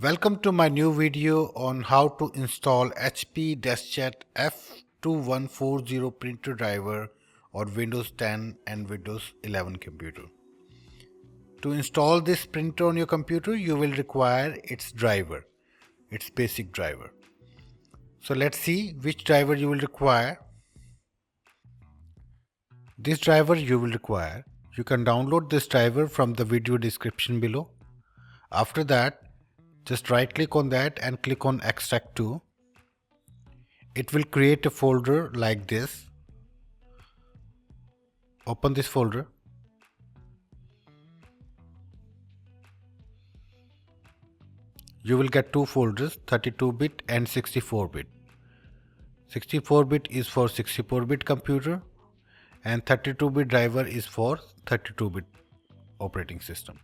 Welcome to my new video on how to install HP Deskjet F2140 printer driver on Windows 10 and Windows 11 computer. To install this printer on your computer, you will require its driver, its basic driver. So let's see which driver you will require. This driver you will require. You can download this driver from the video description below. After that, just right click on that and click on extract to. It will create a folder like this. Open this folder. You will get two folders, 32-bit and 64-bit. 64-bit is for 64-bit computer and 32-bit driver is for 32-bit operating system.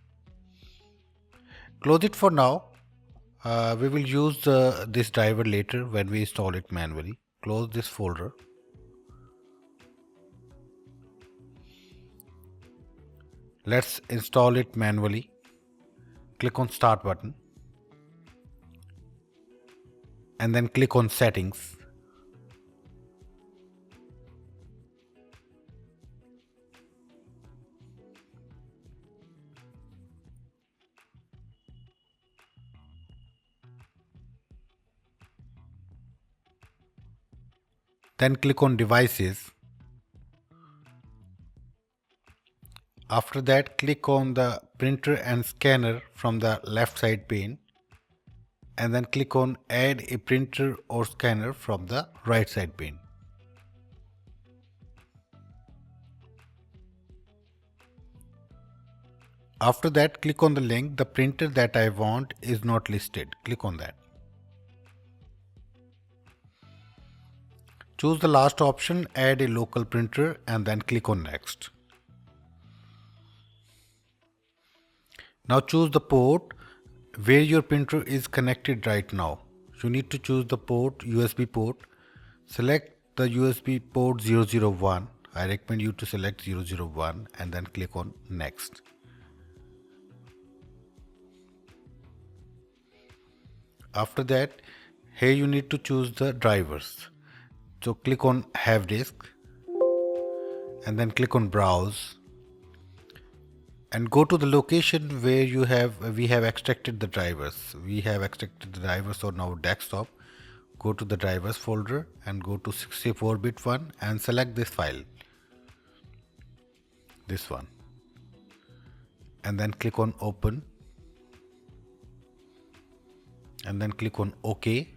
Close it for now. We will use this driver later when we install it manually. Close this folder. Let's install it manually. Click on Start button and then click on Settings. Then click on Devices. After that, click on the printer and scanner from the left side pane and then click on Add a printer or scanner from the right side pane. After that, click on the link. The printer that I want is not listed. Click on that. Choose the last option, add a local printer, and then click on Next. Now choose the port where your printer is connected right now. You need to choose the port, USB port. Select the USB port 001. I recommend you to select 001 and then click on Next. After that, here you need to choose the drivers. So click on Have Disk and then click on Browse and go to the location where we have extracted the drivers. We have extracted the drivers on our desktop. Go to the drivers folder and go to 64-bit one and select this file. This one. And then click on Open. And then click on OK.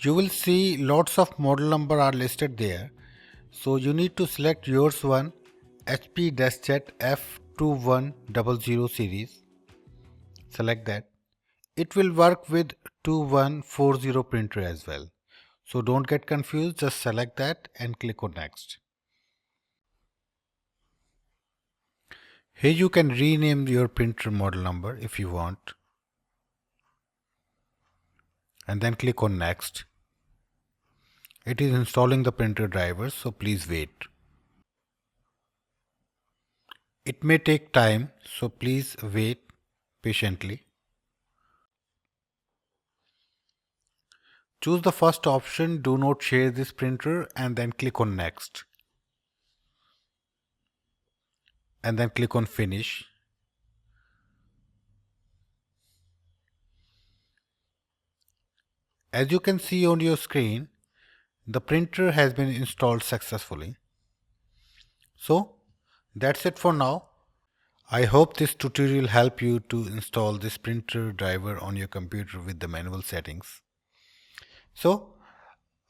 You will see lots of model number are listed there. So you need to select yours one, HP Deskjet F2100 series. Select that. It will work with 2140 printer as well. So don't get confused, just select that and click on Next. Here you can rename your printer model number if you want. And then click on Next. It is installing the printer drivers, so please wait. It may take time, so please wait patiently. Choose the first option, do not share this printer, and then click on Next. And then click on Finish. As you can see on your screen, the printer has been installed successfully. So that's it for now. I hope this tutorial helped you to install this printer driver on your computer with the manual settings. So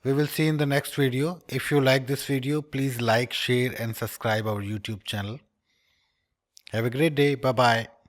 we will see in the next video. If you like this video, please like, share and subscribe our YouTube channel. Have a great day. Bye bye.